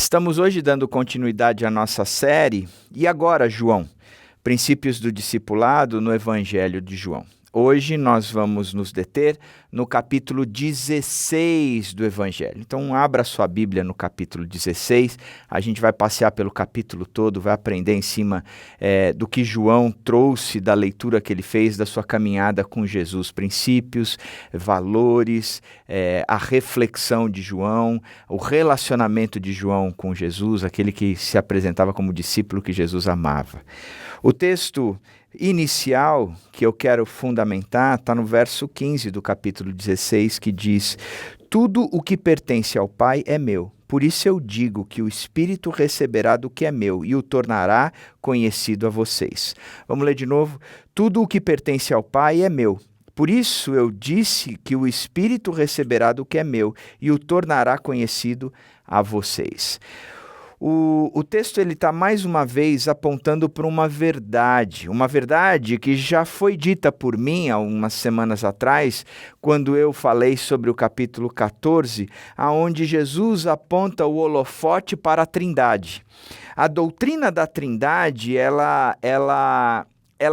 Estamos hoje dando continuidade à nossa série. E agora, João? Princípios do discipulado no Evangelho de João. Hoje nós vamos nos deter no capítulo 16 do Evangelho. Então abra sua Bíblia no capítulo 16, a gente vai passear pelo capítulo todo, vai aprender em cima do que João trouxe da leitura que ele fez, da sua caminhada com Jesus, princípios, valores, a reflexão de João, o relacionamento de João com Jesus, aquele que se apresentava como discípulo que Jesus amava. O texto inicial que eu quero fundamentar está no verso 15 do capítulo 16, que diz: tudo o que pertence ao Pai é meu. Por isso eu digo que o Espírito receberá do que é meu e o tornará conhecido a vocês. Vamos ler de novo? Tudo o que pertence ao Pai é meu. Por isso eu disse que o Espírito receberá do que é meu e o tornará conhecido a vocês. O texto está mais uma vez apontando para uma verdade que já foi dita por mim há umas semanas atrás, quando eu falei sobre o capítulo 14, aonde Jesus aponta o holofote para a Trindade. A doutrina da Trindade, ela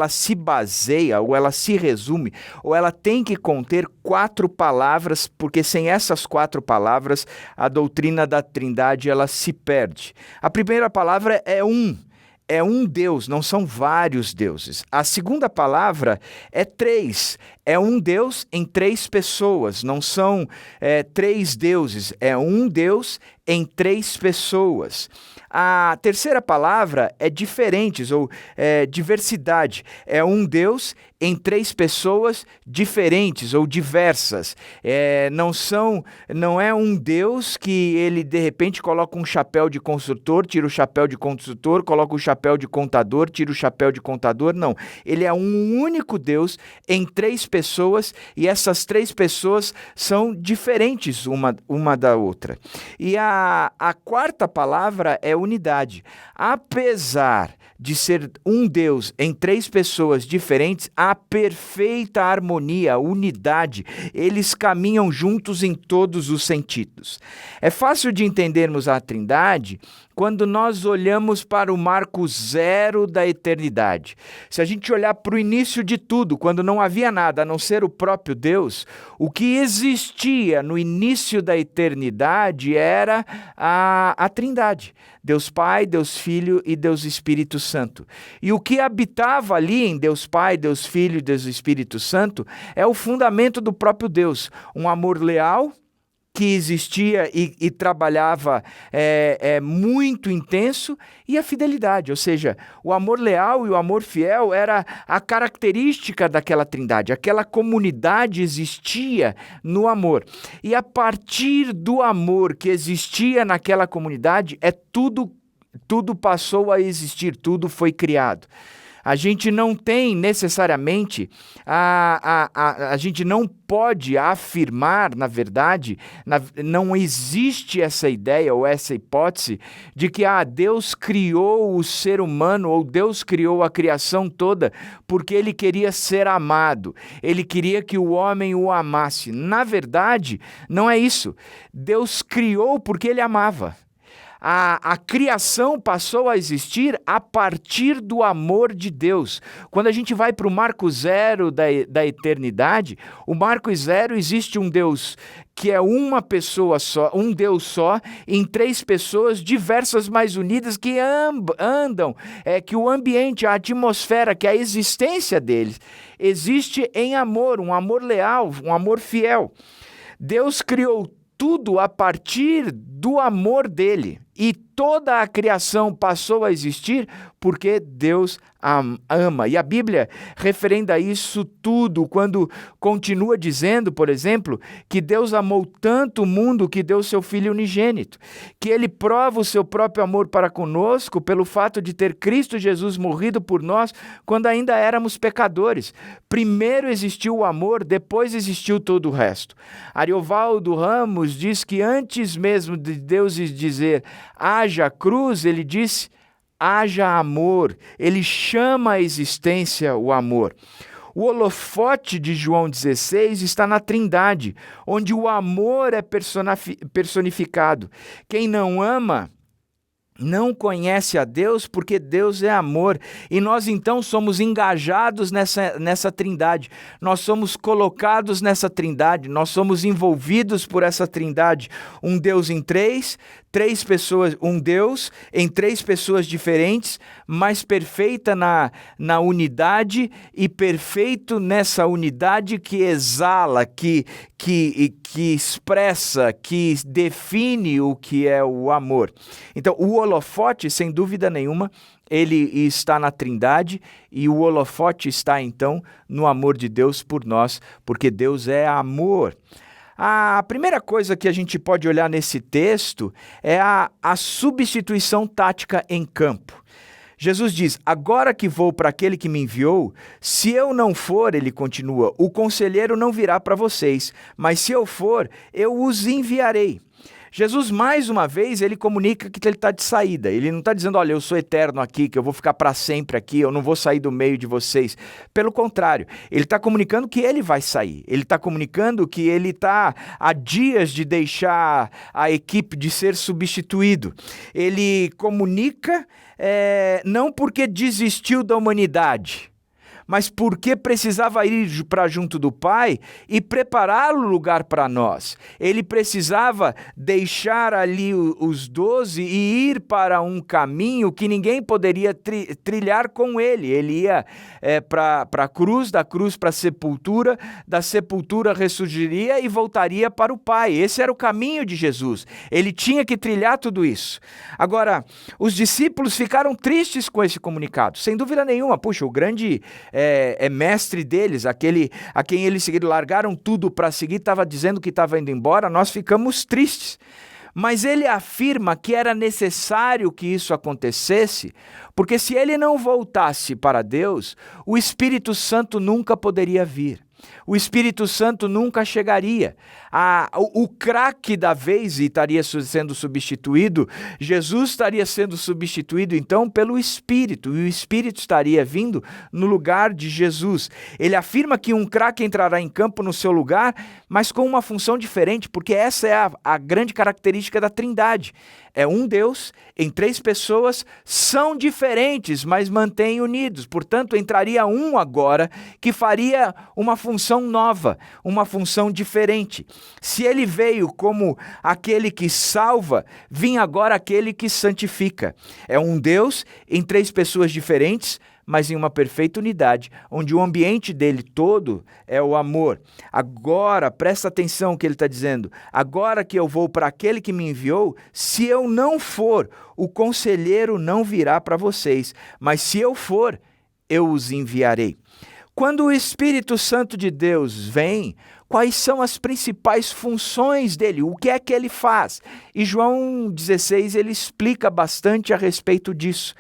se baseia, ou ela se resume, ou ela tem que conter 4 palavras, porque sem essas 4 palavras, a doutrina da Trindade ela se perde. A primeira palavra é um Deus, não são vários deuses. A segunda palavra é 3, é um Deus em 3 pessoas, não são 3 deuses, é um Deus em 3 pessoas. A terceira palavra é diferentes, ou diversidade. É um Deus em 3 pessoas diferentes ou diversas. Não é um Deus que ele de repente coloca um chapéu de construtor, tira o chapéu de construtor, coloca o chapéu de contador, tira o chapéu de contador. Não, ele é um único Deus em 3 pessoas, e essas 3 pessoas são diferentes uma da outra. E a quarta palavra é unidade. Apesar de ser um Deus em 3 pessoas diferentes, há perfeita harmonia, unidade. Eles caminham juntos em todos os sentidos. É fácil de entendermos a Trindade quando nós olhamos para o marco zero da eternidade. Se a gente olhar para o início de tudo, quando não havia nada a não ser o próprio Deus, o que existia no início da eternidade era a Trindade. Deus Pai, Deus Filho e Deus Espírito Santo. E o que habitava ali em Deus Pai, Deus Filho e Deus Espírito Santo é o fundamento do próprio Deus. Um amor leal que existia e trabalhava muito intenso, e a fidelidade, ou seja, o amor leal e o amor fiel era a característica daquela Trindade. Aquela comunidade existia no amor. E a partir do amor que existia naquela comunidade, tudo passou a existir, tudo foi criado. A gente não tem necessariamente, a gente não pode afirmar, na verdade, não existe essa ideia ou essa hipótese de que Deus criou o ser humano ou Deus criou a criação toda porque ele queria ser amado, ele queria que o homem o amasse. Na verdade, não é isso. Deus criou porque ele amava. A criação passou a existir a partir do amor de Deus. Quando a gente vai para o marco zero da eternidade, o marco zero existe um Deus que é uma pessoa só, um Deus só, em 3 pessoas diversas, mas unidas, que andam, que o ambiente, a atmosfera, que a existência deles existe em amor, um amor leal, um amor fiel. Deus criou tudo a partir do amor dele. E toda a criação passou a existir porque Deus ama. E a Bíblia referenda isso tudo quando continua dizendo, por exemplo, que Deus amou tanto o mundo que deu seu Filho unigênito, que ele prova o seu próprio amor para conosco pelo fato de ter Cristo Jesus morrido por nós quando ainda éramos pecadores. Primeiro existiu o amor, depois existiu todo o resto. Ariovaldo Ramos diz que antes mesmo de Deus dizer haja cruz, ele disse haja amor. Ele chama à existência o amor. O holofote de João 16 está na Trindade, onde o amor é personificado. Quem não ama não conhece a Deus porque Deus é amor. E nós então somos engajados nessa trindade. Nós somos colocados nessa trindade. Nós somos envolvidos por essa trindade. Um Deus em três pessoas, um Deus em três pessoas diferentes, mas perfeita na unidade e perfeito nessa unidade que exala, que expressa, que define o que é o amor. Então, o holofote, sem dúvida nenhuma, ele está na Trindade e o holofote está, então, no amor de Deus por nós, porque Deus é amor. A primeira coisa que a gente pode olhar nesse texto é a substituição tática em campo. Jesus diz, agora que vou para aquele que me enviou, se eu não for, ele continua, o conselheiro não virá para vocês, mas se eu for, eu os enviarei. Jesus, mais uma vez, ele comunica que ele está de saída. Ele não está dizendo, olha, eu sou eterno aqui, que eu vou ficar para sempre aqui, eu não vou sair do meio de vocês. Pelo contrário, ele está comunicando que ele vai sair. Ele está comunicando que ele está a dias de deixar a equipe, de ser substituído. Ele comunica não porque desistiu da humanidade, mas porque precisava ir para junto do Pai e preparar o lugar para nós. Ele precisava deixar ali os 12 e ir para um caminho que ninguém poderia trilhar com ele. Ele ia para a cruz, da cruz para a sepultura, da sepultura ressurgiria e voltaria para o Pai. Esse era o caminho de Jesus. Ele tinha que trilhar tudo isso. Agora, os discípulos ficaram tristes com esse comunicado, sem dúvida nenhuma. Puxa, o grande mestre deles, aquele a quem eles seguiram, largaram tudo para seguir, estava dizendo que estava indo embora, nós ficamos tristes. Mas ele afirma que era necessário que isso acontecesse, porque se ele não voltasse para Deus, o Espírito Santo nunca poderia vir. O Espírito Santo nunca chegaria. O craque da vez estaria sendo substituído, Jesus estaria sendo substituído então pelo Espírito, e o Espírito estaria vindo no lugar de Jesus. Ele afirma que um craque entrará em campo no seu lugar, mas com uma função diferente, porque essa é a grande característica da Trindade. É um Deus em três pessoas, são diferentes, mas mantêm unidos. Portanto, entraria um agora que faria uma função nova, uma função diferente. Se ele veio como aquele que salva, vinha agora aquele que santifica. É um Deus em três pessoas diferentes, mas em uma perfeita unidade, onde o ambiente dele todo é o amor. Agora, presta atenção no que ele está dizendo, agora que eu vou para aquele que me enviou, se eu não for, o conselheiro não virá para vocês, mas se eu for, eu os enviarei. Quando o Espírito Santo de Deus vem, quais são as principais funções dele? O que é que ele faz? E João 16, ele explica bastante a respeito disso.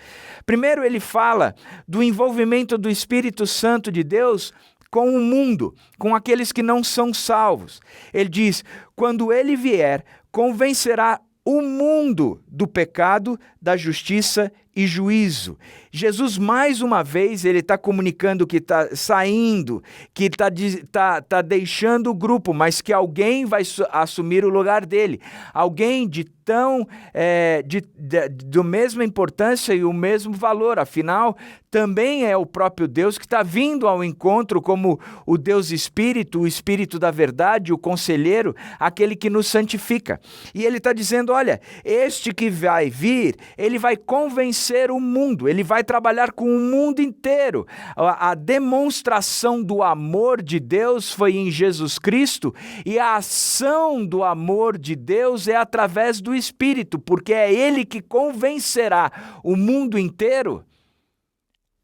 Primeiro, ele fala do envolvimento do Espírito Santo de Deus com o mundo, com aqueles que não são salvos. Ele diz, quando ele vier, convencerá o mundo do pecado, da justiça e juízo. Jesus, mais uma vez, ele está comunicando que está saindo, que está deixando o grupo, mas que alguém vai assumir o lugar dele. Alguém de mesma importância e o mesmo valor. Afinal, também é o próprio Deus que está vindo ao encontro como o Deus Espírito, o Espírito da verdade, o conselheiro, aquele que nos santifica. E ele está dizendo, olha, este que vai vir, ele vai convencer o mundo, ele vai trabalhar com o mundo inteiro. A demonstração do amor de Deus foi em Jesus Cristo e a ação do amor de Deus é através do Espírito, porque é ele que convencerá o mundo inteiro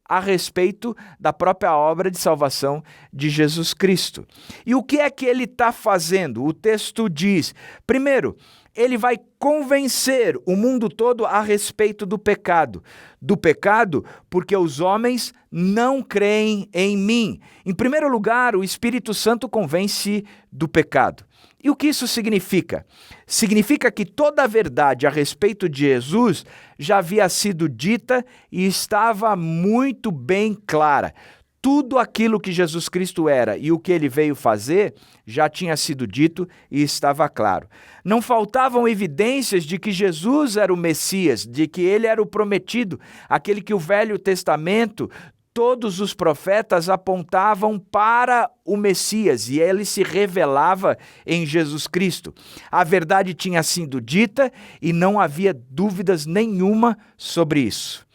a respeito da própria obra de salvação de Jesus Cristo. E o que é que ele está fazendo? O texto diz, primeiro, ele vai convencer o mundo todo a respeito do pecado. Do pecado, porque os homens não creem em mim. Em primeiro lugar, o Espírito Santo convence do pecado. E o que isso significa? Significa que toda a verdade a respeito de Jesus já havia sido dita e estava muito bem clara. Tudo aquilo que Jesus Cristo era e o que ele veio fazer já tinha sido dito e estava claro. Não faltavam evidências de que Jesus era o Messias, de que ele era o prometido, aquele que o Velho Testamento, todos os profetas apontavam para o Messias e ele se revelava em Jesus Cristo. A verdade tinha sido dita e não havia dúvidas nenhuma sobre isso.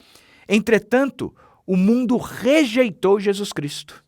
Entretanto, o mundo rejeitou Jesus Cristo.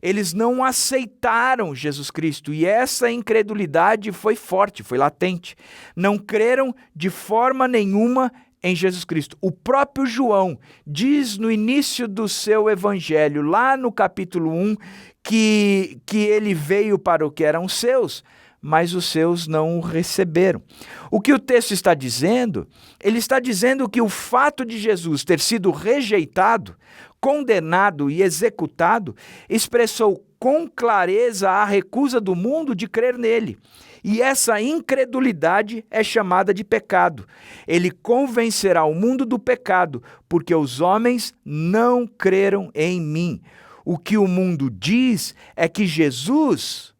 Eles não aceitaram Jesus Cristo e essa incredulidade foi forte, foi latente. Não creram de forma nenhuma em Jesus Cristo. O próprio João diz no início do seu evangelho, lá no capítulo 1, que ele veio para o que eram seus, mas os seus não o receberam. O que o texto está dizendo? Ele está dizendo que o fato de Jesus ter sido rejeitado, condenado e executado, expressou com clareza a recusa do mundo de crer nele. E essa incredulidade é chamada de pecado. Ele convencerá o mundo do pecado, porque os homens não creram em mim. O que o mundo diz é que Jesus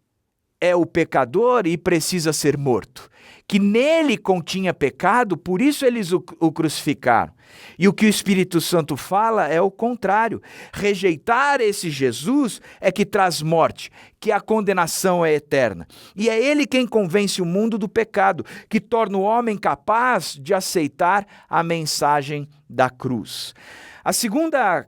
é o pecador e precisa ser morto, que nele continha pecado, por isso eles o crucificaram. E o que o Espírito Santo fala é o contrário. Rejeitar esse Jesus é que traz morte, que a condenação é eterna. E é ele quem convence o mundo do pecado, que torna o homem capaz de aceitar a mensagem da cruz. A segunda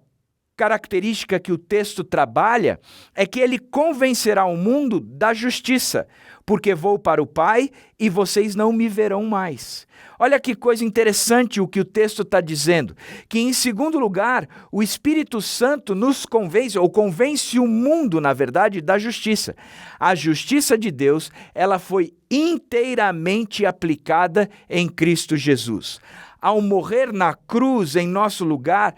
característica que o texto trabalha é que ele convencerá o mundo da justiça, porque vou para o Pai e vocês não me verão mais. Olha que coisa interessante o que o texto está dizendo, que em segundo lugar, o Espírito Santo nos convence, ou convence o mundo, na verdade, da justiça. A justiça de Deus, ela foi inteiramente aplicada em Cristo Jesus. Ao morrer na cruz em nosso lugar,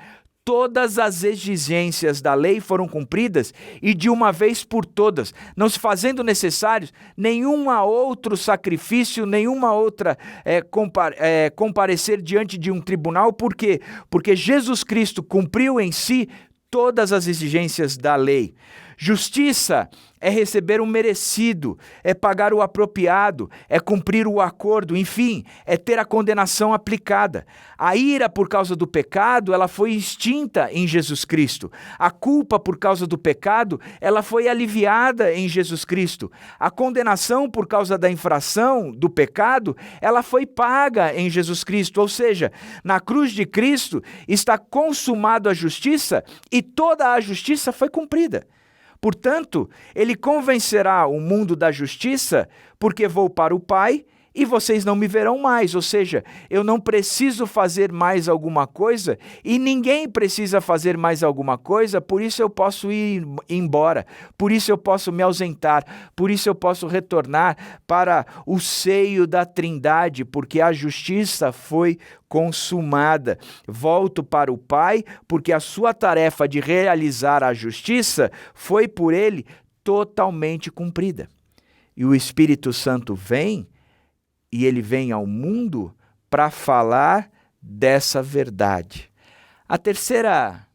todas as exigências da lei foram cumpridas e de uma vez por todas, não se fazendo necessários nenhum outro sacrifício, nenhuma outra comparecer diante de um tribunal. Por quê? Porque Jesus Cristo cumpriu em si todas as exigências da lei. Justiça é receber o merecido, é pagar o apropriado, é cumprir o acordo, enfim, é ter a condenação aplicada. A ira por causa do pecado, ela foi extinta em Jesus Cristo. A culpa por causa do pecado, ela foi aliviada em Jesus Cristo. A condenação por causa da infração do pecado, ela foi paga em Jesus Cristo. Ou seja, na cruz de Cristo está consumado a justiça e toda a justiça foi cumprida. Portanto, ele convencerá o mundo da justiça, porque vou para o Pai e vocês não me verão mais. Ou seja, eu não preciso fazer mais alguma coisa e ninguém precisa fazer mais alguma coisa, por isso eu posso ir embora, por isso eu posso me ausentar, por isso eu posso retornar para o seio da Trindade, porque a justiça foi consumada. Volto para o Pai, porque a sua tarefa de realizar a justiça foi por ele totalmente cumprida. E o Espírito Santo vem, e ele vem ao mundo para falar dessa verdade. A terceira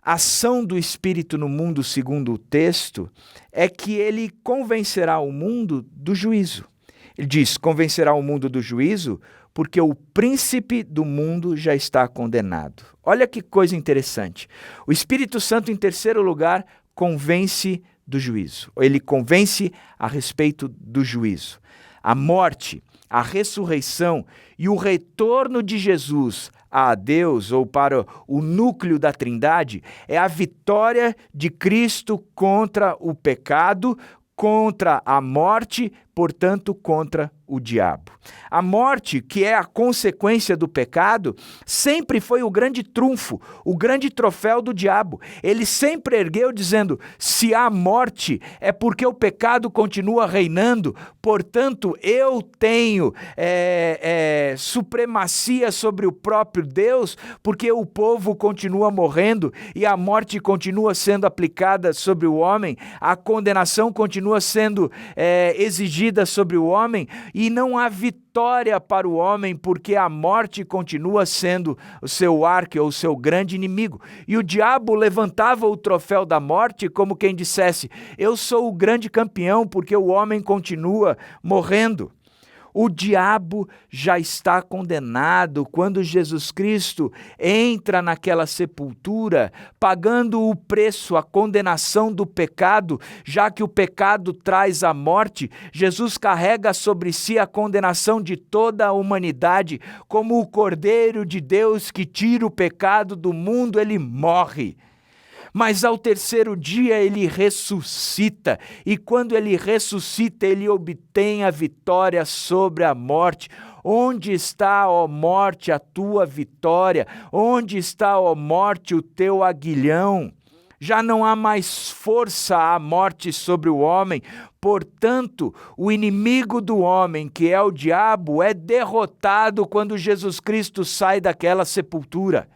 ação do Espírito no mundo, segundo o texto, é que ele convencerá o mundo do juízo. Ele diz, convencerá o mundo do juízo, porque o príncipe do mundo já está condenado. Olha que coisa interessante. O Espírito Santo, em terceiro lugar, convence do juízo. Ele convence a respeito do juízo. A morte, a ressurreição e o retorno de Jesus a Deus, ou para o núcleo da Trindade, é a vitória de Cristo contra o pecado, contra a morte, portanto, contra o diabo. A morte, que é a consequência do pecado, sempre foi o grande trunfo, o grande troféu do diabo. Ele sempre ergueu dizendo, se há morte, é porque o pecado continua reinando, portanto, eu tenho supremacia sobre o próprio Deus, porque o povo continua morrendo e a morte continua sendo aplicada sobre o homem, a condenação continua sendo exigida sobre o homem, e não há vitória para o homem, porque a morte continua sendo o seu arco ou o seu grande inimigo. E o diabo levantava o troféu da morte como quem dissesse: eu sou o grande campeão, porque o homem continua morrendo. O diabo já está condenado quando Jesus Cristo entra naquela sepultura, pagando o preço, a condenação do pecado, já que o pecado traz a morte. Jesus carrega sobre si a condenação de toda a humanidade, como o Cordeiro de Deus que tira o pecado do mundo, ele morre. Mas ao terceiro dia ele ressuscita, e quando ele ressuscita, ele obtém a vitória sobre a morte. Onde está, ó morte, a tua vitória? Onde está, ó morte, o teu aguilhão? Já não há mais força à morte sobre o homem, portanto, o inimigo do homem, que é o diabo, é derrotado quando Jesus Cristo sai daquela sepultura.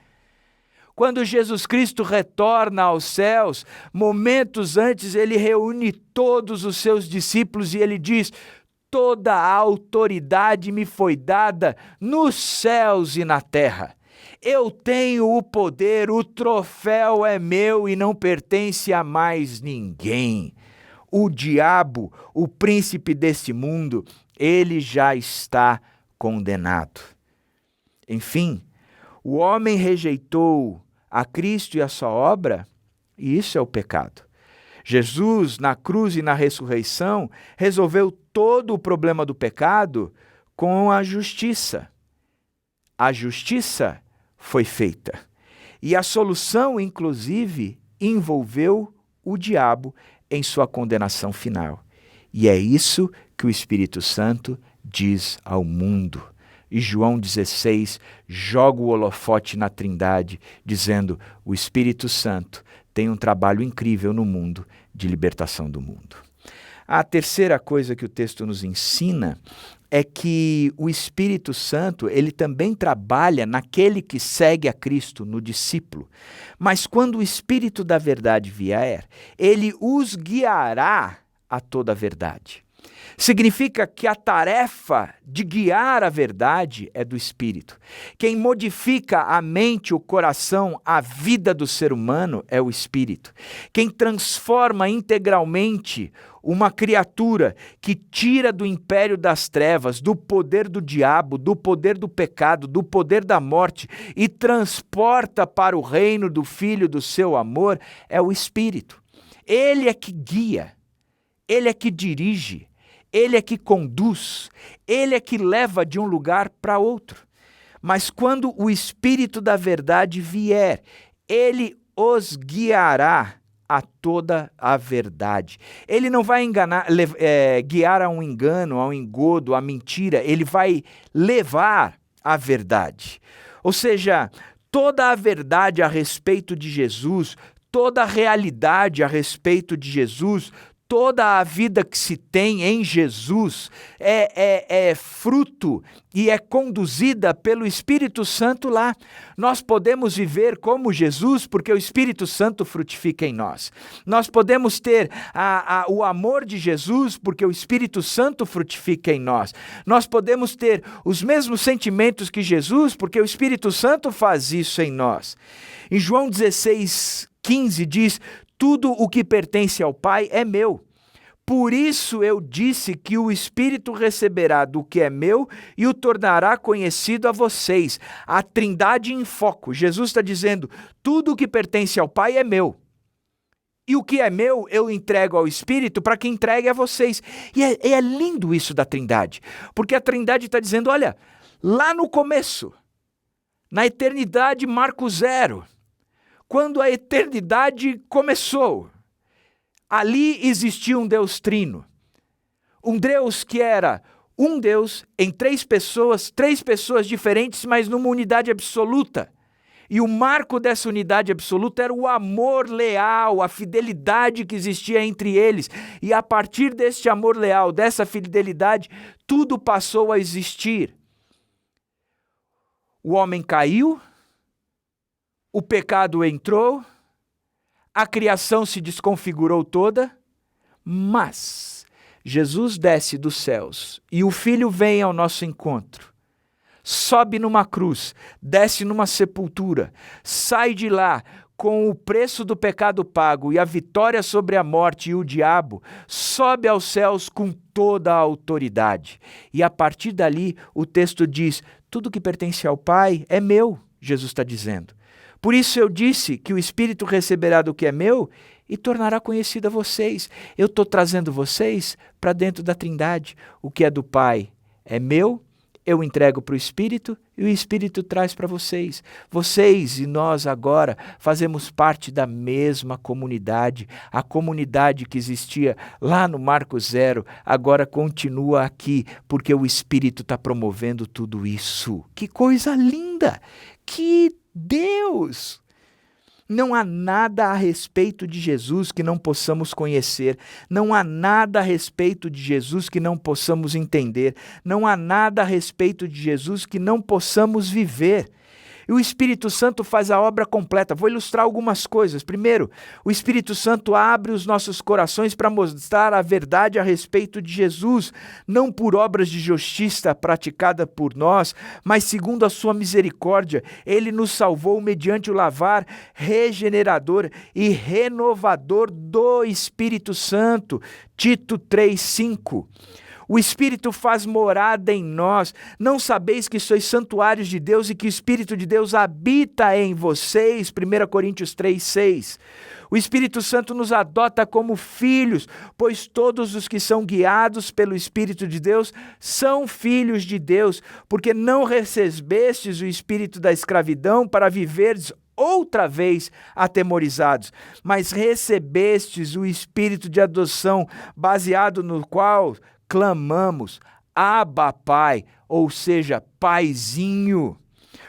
Quando Jesus Cristo retorna aos céus, momentos antes ele reúne todos os seus discípulos e ele diz: toda a autoridade me foi dada nos céus e na terra. Eu tenho o poder, o troféu é meu e não pertence a mais ninguém. O diabo, o príncipe deste mundo, ele já está condenado. Enfim, o homem rejeitou a Cristo e a sua obra, e isso é o pecado. Jesus, na cruz e na ressurreição, resolveu todo o problema do pecado com a justiça. A justiça foi feita. E a solução, inclusive, envolveu o diabo em sua condenação final. E é isso que o Espírito Santo diz ao mundo. E João 16 joga o holofote na Trindade, dizendo: o Espírito Santo tem um trabalho incrível no mundo de libertação do mundo. A terceira coisa que o texto nos ensina é que o Espírito Santo, ele também trabalha naquele que segue a Cristo, no discípulo. Mas quando o Espírito da verdade vier, ele os guiará a toda a verdade. Significa que a tarefa de guiar a verdade é do Espírito. Quem modifica a mente, o coração, a vida do ser humano é o Espírito. Quem transforma integralmente uma criatura que tira do império das trevas, do poder do diabo, do poder do pecado, do poder da morte e transporta para o reino do Filho do seu amor é o Espírito. Ele é que guia, ele é que dirige, ele é que conduz, ele é que leva de um lugar para outro. Mas quando o Espírito da verdade vier, ele os guiará a toda a verdade. Ele não vai guiar a um engano, a um engodo, a mentira. Ele vai levar a verdade. Ou seja, toda a verdade a respeito de Jesus, toda a realidade a respeito de Jesus, toda a vida que se tem em Jesus é fruto e é conduzida pelo Espírito Santo lá. Nós podemos viver como Jesus porque o Espírito Santo frutifica em nós. Nós podemos ter o amor de Jesus porque o Espírito Santo frutifica em nós. Nós podemos ter os mesmos sentimentos que Jesus porque o Espírito Santo faz isso em nós. Em João 16:15 diz: tudo o que pertence ao Pai é meu. Por isso eu disse que o Espírito receberá do que é meu e o tornará conhecido a vocês. A Trindade em foco. Jesus está dizendo: tudo o que pertence ao Pai é meu. E o que é meu, eu entrego ao Espírito para que entregue a vocês. E é lindo isso da Trindade. Porque a Trindade está dizendo: olha, lá no começo, na eternidade marco zero, quando a eternidade começou, ali existia um Deus trino, um Deus que era um Deus em três pessoas diferentes, mas numa unidade absoluta. E o marco dessa unidade absoluta era o amor leal, a fidelidade que existia entre eles. E a partir deste amor leal, dessa fidelidade, tudo passou a existir. O homem caiu, o pecado entrou, a criação se desconfigurou toda, mas Jesus desce dos céus e o Filho vem ao nosso encontro, sobe numa cruz, desce numa sepultura, sai de lá com o preço do pecado pago e a vitória sobre a morte e o diabo, sobe aos céus com toda a autoridade. E a partir dali o texto diz, tudo que pertence ao Pai é meu, Jesus está dizendo. Por isso eu disse que o Espírito receberá do que é meu e tornará conhecido a vocês. Eu estou trazendo vocês para dentro da Trindade. O que é do Pai é meu, eu entrego para o Espírito e o Espírito traz para vocês. Vocês e nós agora fazemos parte da mesma comunidade. A comunidade que existia lá no Marco Zero agora continua aqui, porque o Espírito está promovendo tudo isso. Que coisa linda! Que Deus! Não há nada a respeito de Jesus que não possamos conhecer. Não há nada a respeito de Jesus que não possamos entender. Não há nada a respeito de Jesus que não possamos viver. E o Espírito Santo faz a obra completa. Vou ilustrar algumas coisas. Primeiro, o Espírito Santo abre os nossos corações para mostrar a verdade a respeito de Jesus, não por obras de justiça praticada por nós, mas segundo a sua misericórdia. Ele nos salvou mediante o lavar regenerador e renovador do Espírito Santo. Tito 3:5. O Espírito faz morada em nós. Não sabeis que sois santuários de Deus e que o Espírito de Deus habita em vocês? 1 Coríntios 3:6. O Espírito Santo nos adota como filhos, pois todos os que são guiados pelo Espírito de Deus são filhos de Deus, porque não recebestes o espírito da escravidão para viverdes outra vez atemorizados, mas recebestes o espírito de adoção, baseado no qual clamamos, Abba, Pai, ou seja, Paizinho.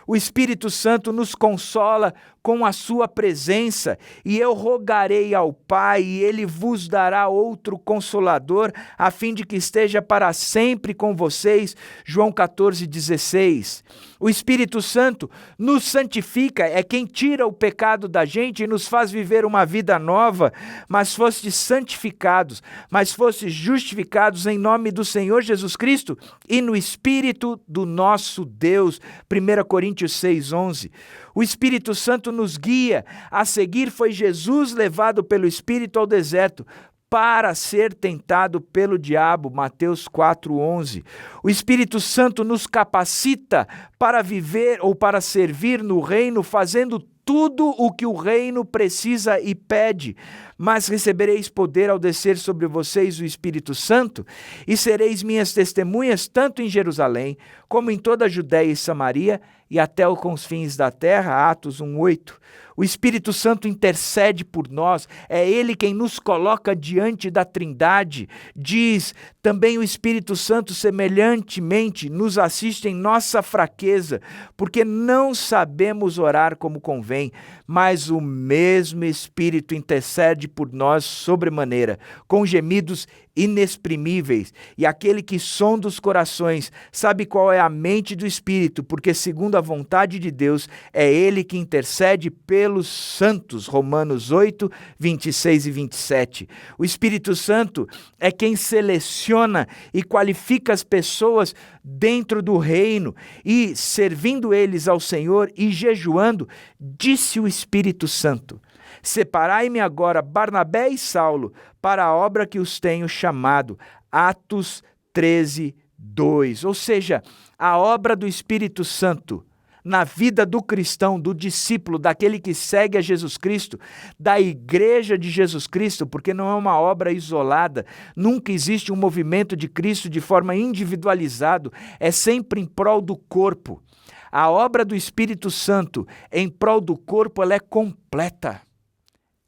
O Espírito Santo nos consola com a sua presença, e eu rogarei ao Pai, e Ele vos dará outro Consolador, a fim de que esteja para sempre com vocês. João 14:16. O Espírito Santo nos santifica, é quem tira o pecado da gente e nos faz viver uma vida nova, mas fostes santificados, mas fostes justificados em nome do Senhor Jesus Cristo e no Espírito do nosso Deus. 1 Coríntios 6:11. O Espírito Santo nos guia. A seguir foi Jesus levado pelo Espírito ao deserto para ser tentado pelo diabo. Mateus 4:11. O Espírito Santo nos capacita para viver ou para servir no reino, fazendo tudo o que o reino precisa e pede. Mas recebereis poder ao descer sobre vocês o Espírito Santo, e sereis minhas testemunhas tanto em Jerusalém, como em toda a Judéia e Samaria, e até os confins da terra. Atos 1:8. O Espírito Santo intercede por nós, é Ele quem nos coloca diante da Trindade. Diz também o Espírito Santo semelhantemente nos assiste em nossa fraqueza, porque não sabemos orar como convém, mas o mesmo Espírito intercede por nós sobremaneira, com gemidos inexprimíveis. E aquele que sonda os corações sabe qual é a mente do Espírito, porque segundo a vontade de Deus é Ele que intercede pelos santos. Romanos 8:26 e 27. O Espírito Santo é quem seleciona e qualifica as pessoas dentro do reino, e servindo eles ao Senhor e jejuando, disse o Espírito Santo: separai-me agora Barnabé e Saulo para a obra que os tenho chamado. Atos 13:2. Ou seja, a obra do Espírito Santo na vida do cristão, do discípulo, daquele que segue a Jesus Cristo, da igreja de Jesus Cristo, porque não é uma obra isolada, nunca existe um movimento de Cristo de forma individualizado, é sempre em prol do corpo. A obra do Espírito Santo em prol do corpo, ela é completa,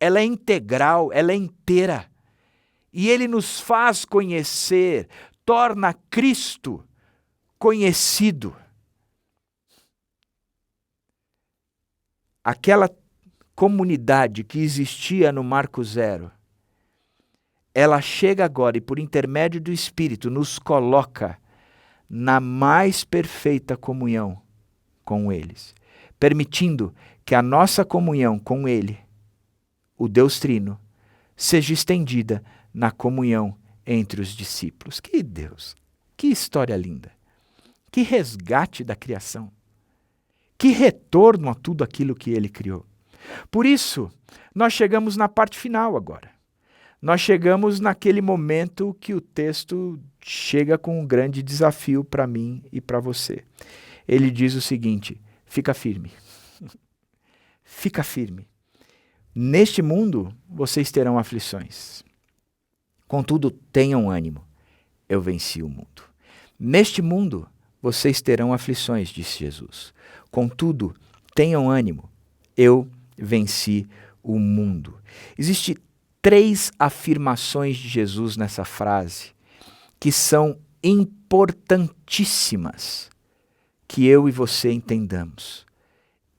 ela é integral, ela é inteira. E Ele nos faz conhecer, torna Cristo conhecido. Aquela comunidade que existia no Marco Zero, ela chega agora e, por intermédio do Espírito, nos coloca na mais perfeita comunhão com eles, permitindo que a nossa comunhão com Ele, o Deus Trino, seja estendida na comunhão entre os discípulos. Que Deus! Que história linda! Que resgate da criação! Que retorno a tudo aquilo que ele criou! Por isso, nós chegamos na parte final agora. Nós chegamos naquele momento que o texto chega com um grande desafio para mim e para você. Ele diz o seguinte: fica firme. Fica firme. Neste mundo vocês terão aflições. Contudo, tenham ânimo. Eu venci o mundo. Neste mundo vocês terão aflições, disse Jesus. Contudo, tenham ânimo. Eu venci o mundo. Existem 3 afirmações de Jesus nessa frase que são importantíssimas que eu e você entendamos.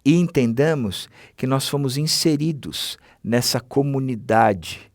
E entendamos que nós fomos inseridos nessa comunidade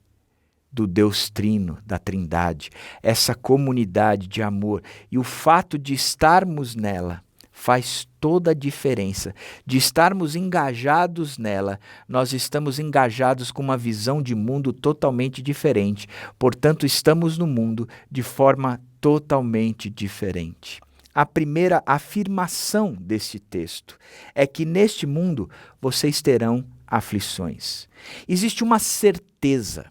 do Deus Trino, da Trindade, essa comunidade de amor. E o fato de estarmos nela faz toda a diferença. De estarmos engajados nela, nós estamos engajados com uma visão de mundo totalmente diferente. Portanto, estamos no mundo de forma totalmente diferente. A primeira afirmação desse texto é que neste mundo vocês terão aflições. Existe uma certeza,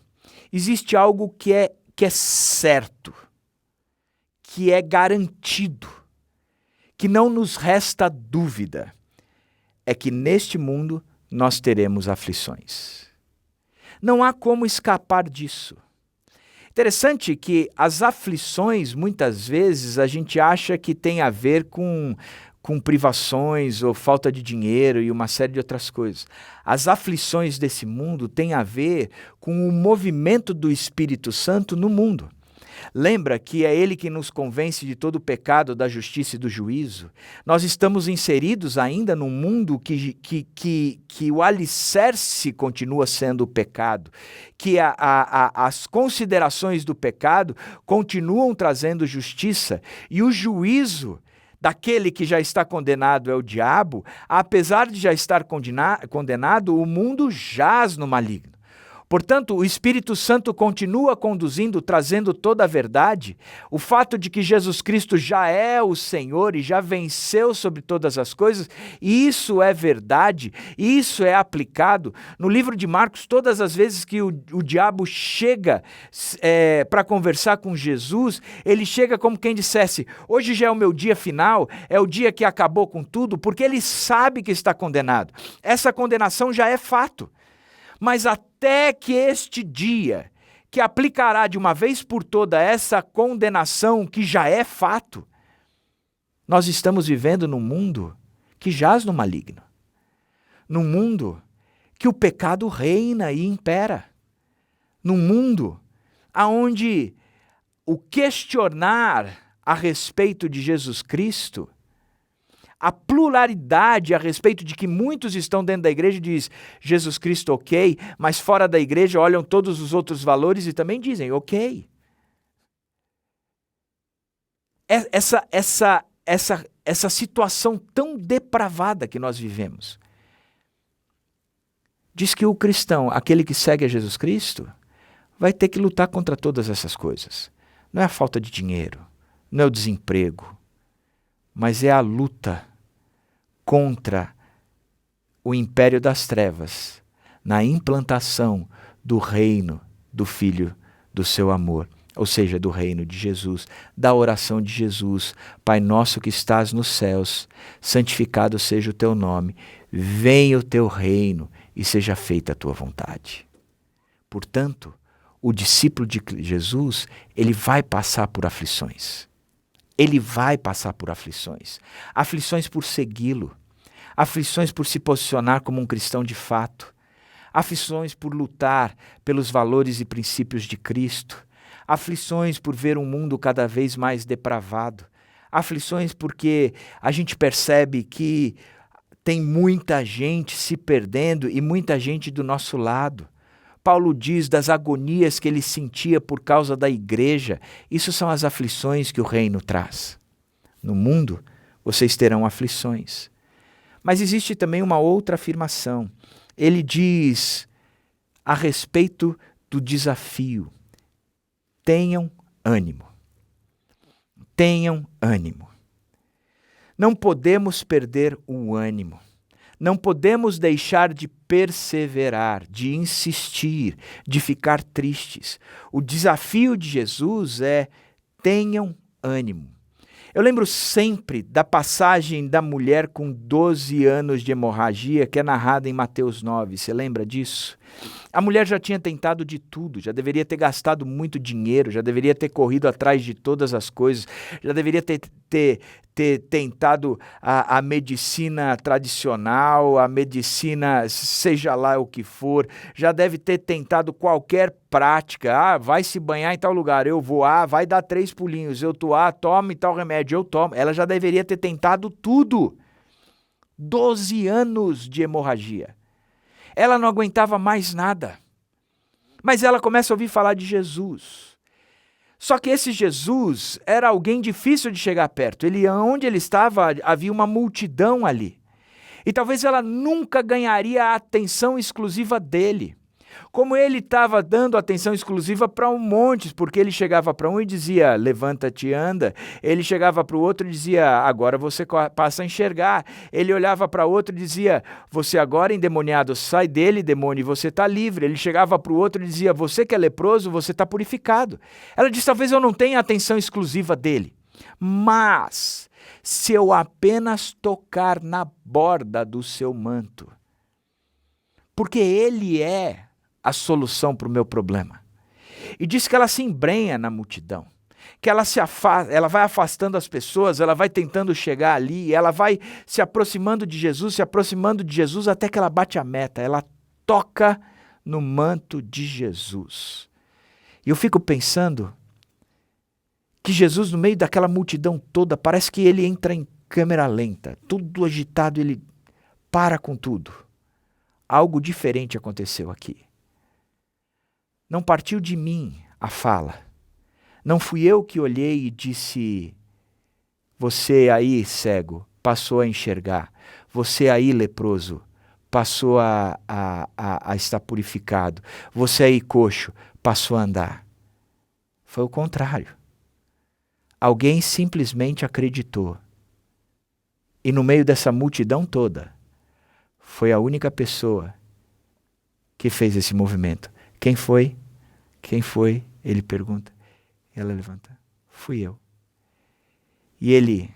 existe algo que é certo, que é garantido, que não nos resta dúvida, é que neste mundo nós teremos aflições. Não há como escapar disso. Interessante que as aflições, muitas vezes, a gente acha que tem a ver com privações ou falta de dinheiro e uma série de outras coisas. As aflições desse mundo têm a ver com o movimento do Espírito Santo no mundo. Lembra que é Ele que nos convence de todo o pecado, da justiça e do juízo? Nós estamos inseridos ainda num mundo que o alicerce continua sendo o pecado, que as considerações do pecado continuam trazendo justiça, e o juízo daquele que já está condenado é o diabo. Apesar de já estar condenado, o mundo jaz no maligno. Portanto, o Espírito Santo continua conduzindo, trazendo toda a verdade. O fato de que Jesus Cristo já é o Senhor e já venceu sobre todas as coisas, isso é verdade, isso é aplicado. No livro de Marcos, todas as vezes que o diabo chega para conversar com Jesus, ele chega como quem dissesse: hoje já é o meu dia final, é o dia que acabou com tudo, porque ele sabe que está condenado. Essa condenação já é fato. Mas até que este dia, que aplicará de uma vez por toda essa condenação que já é fato, nós estamos vivendo num mundo que jaz no maligno. Num mundo que o pecado reina e impera. Num mundo onde o questionar a respeito de Jesus Cristo, a pluralidade a respeito de que muitos estão dentro da igreja e diz Jesus Cristo ok, mas fora da igreja olham todos os outros valores e também dizem ok. Essa situação tão depravada que nós vivemos diz que o cristão, aquele que segue a Jesus Cristo, vai ter que lutar contra todas essas coisas. Não é a falta de dinheiro, não é o desemprego, mas é a luta contra o império das trevas, na implantação do reino do Filho do seu amor, ou seja, do reino de Jesus, da oração de Jesus: Pai nosso que estás nos céus, santificado seja o teu nome, venha o teu reino e seja feita a tua vontade. Portanto, o discípulo de Jesus, ele vai passar por aflições. Ele vai passar por aflições. Aflições por segui-lo. Aflições por se posicionar como um cristão de fato. Aflições por lutar pelos valores e princípios de Cristo. Aflições por ver um mundo cada vez mais depravado. Aflições porque a gente percebe que tem muita gente se perdendo e muita gente do nosso lado. Paulo diz das agonias que ele sentia por causa da igreja. Isso são as aflições que o reino traz. No mundo, vocês terão aflições. Mas existe também uma outra afirmação. Ele diz a respeito do desafio: tenham ânimo. Tenham ânimo. Não podemos perder o ânimo. Não podemos deixar de perseverar, de insistir, de ficar tristes. O desafio de Jesus é: tenham ânimo. Eu lembro sempre da passagem da mulher com 12 anos de hemorragia, que é narrada em Mateus 9. Você lembra disso? A mulher já tinha tentado de tudo, já deveria ter gastado muito dinheiro, já deveria ter corrido atrás de todas as coisas, já deveria ter tentado a medicina tradicional, a medicina seja lá o que for, já deve ter tentado qualquer prática. Vai se banhar em tal lugar, eu vou, vai dar 3 pulinhos, eu tô, tome tal remédio, eu tomo. Ela já deveria ter tentado tudo. 12 anos de hemorragia. Ela não aguentava mais nada. Mas ela começa a ouvir falar de Jesus. Só que esse Jesus era alguém difícil de chegar perto. Onde ele estava, havia uma multidão ali. E talvez ela nunca ganharia a atenção exclusiva dele. Como ele estava dando atenção exclusiva para um monte, porque ele chegava para um e dizia, levanta-te e anda. Ele chegava para o outro e dizia, agora você passa a enxergar. Ele olhava para o outro e dizia, você agora endemoniado, sai dele, demônio, e você está livre. Ele chegava para o outro e dizia, você que é leproso, você está purificado. Ela disse, talvez eu não tenha atenção exclusiva dele, mas se eu apenas tocar na borda do seu manto, porque ele é a solução para o meu problema. E diz que ela se embrenha na multidão, que ela ela vai afastando as pessoas, ela vai tentando chegar ali, ela vai se aproximando de Jesus até que ela bate a meta, ela toca no manto de Jesus. E eu fico pensando que Jesus, no meio daquela multidão toda, parece que ele entra em câmera lenta, tudo agitado, ele para com tudo. Algo diferente aconteceu aqui. Não partiu de mim a fala. Não fui eu que olhei e disse, você aí, cego, passou a enxergar. Você aí, leproso, passou a estar purificado. Você aí, coxo, passou a andar. Foi o contrário. Alguém simplesmente acreditou. E no meio dessa multidão toda, foi a única pessoa que fez esse movimento. Quem foi? Quem foi? Ele pergunta. Ela levanta. Fui eu. E ele,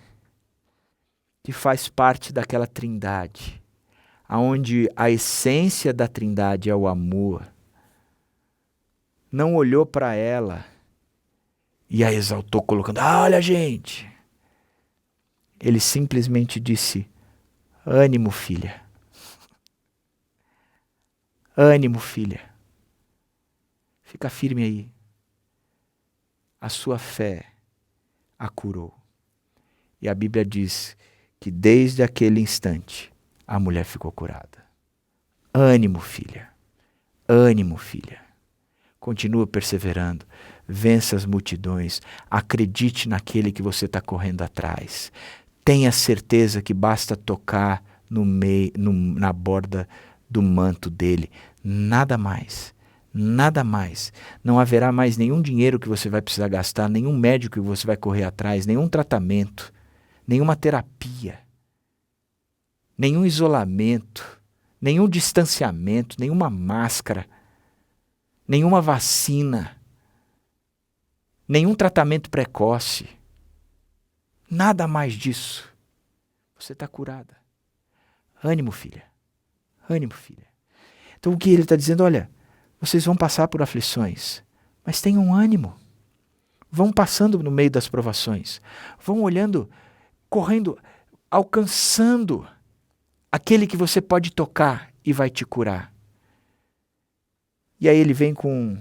que faz parte daquela trindade, onde a essência da trindade é o amor, não olhou para ela e a exaltou colocando, olha gente. Ele simplesmente disse, ânimo filha. Ânimo filha. Fica firme aí. A sua fé a curou. E a Bíblia diz que desde aquele instante a mulher ficou curada. Ânimo, filha. Ânimo, filha. Continua perseverando. Vença as multidões. Acredite naquele que você está correndo atrás. Tenha certeza que basta tocar na borda do manto dele. Nada mais. Nada mais. Não haverá mais nenhum dinheiro que você vai precisar gastar, nenhum médico que você vai correr atrás, nenhum tratamento, nenhuma terapia, nenhum isolamento, nenhum distanciamento, nenhuma máscara, nenhuma vacina, nenhum tratamento precoce. Nada mais disso. Você está curada. Ânimo, filha. Ânimo, filha. Então o que ele está dizendo? Olha, vocês vão passar por aflições, mas tenham ânimo. Vão passando no meio das provações. Vão olhando, correndo, alcançando aquele que você pode tocar e vai te curar. E aí ele vem com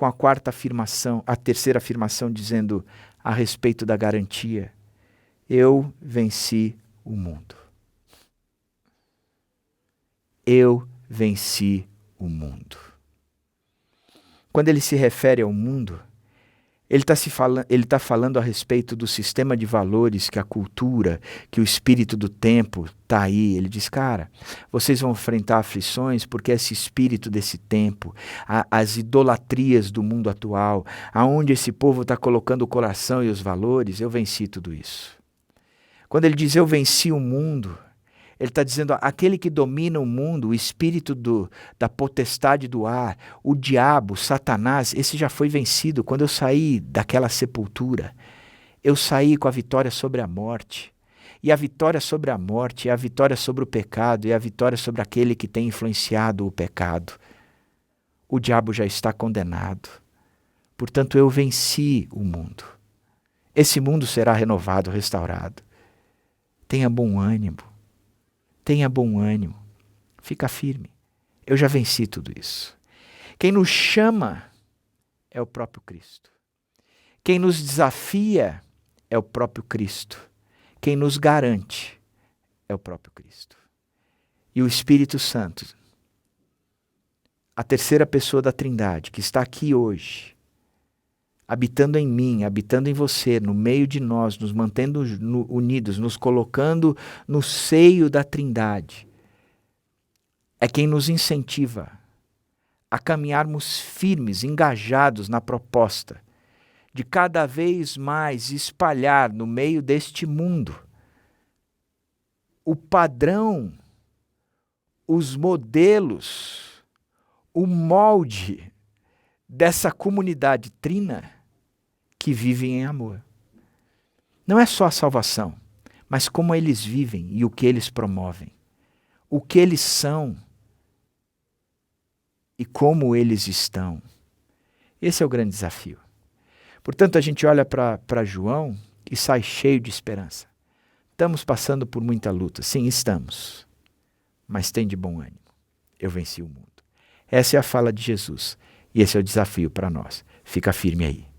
a quarta afirmação, a terceira afirmação, dizendo a respeito da garantia. Eu venci o mundo. Eu venci o mundo. Quando ele se refere ao mundo, Ele está falando a respeito do sistema de valores, que a cultura, que o espírito do tempo está aí. Ele diz, cara, vocês vão enfrentar aflições porque esse espírito desse tempo, as idolatrias do mundo atual, aonde esse povo está colocando o coração e os valores, eu venci tudo isso. Quando ele diz eu venci o mundo, ele está dizendo, aquele que domina o mundo, o espírito da potestade do ar, o diabo, Satanás, esse já foi vencido. Quando eu saí daquela sepultura, eu saí com a vitória sobre a morte. E a vitória sobre a morte é a vitória sobre o pecado, é a vitória sobre aquele que tem influenciado o pecado. O diabo já está condenado. Portanto, eu venci o mundo. Esse mundo será renovado, restaurado. Tenha bom ânimo. Tenha bom ânimo, fica firme. Eu já venci tudo isso. Quem nos chama é o próprio Cristo. Quem nos desafia é o próprio Cristo. Quem nos garante é o próprio Cristo. E o Espírito Santo, a terceira pessoa da Trindade, que está aqui hoje, habitando em mim, habitando em você, no meio de nós, nos mantendo unidos, nos colocando no seio da Trindade, é quem nos incentiva a caminharmos firmes, engajados na proposta de cada vez mais espalhar no meio deste mundo o padrão, os modelos, o molde dessa comunidade trina que vivem em amor. Não é só a salvação, mas como eles vivem e o que eles promovem. O que eles são e como eles estão. Esse é o grande desafio. Portanto, a gente olha para João e sai cheio de esperança. Estamos passando por muita luta. Sim, estamos. Mas tem de bom ânimo. Eu venci o mundo. Essa é a fala de Jesus. E esse é o desafio para nós. Fica firme aí.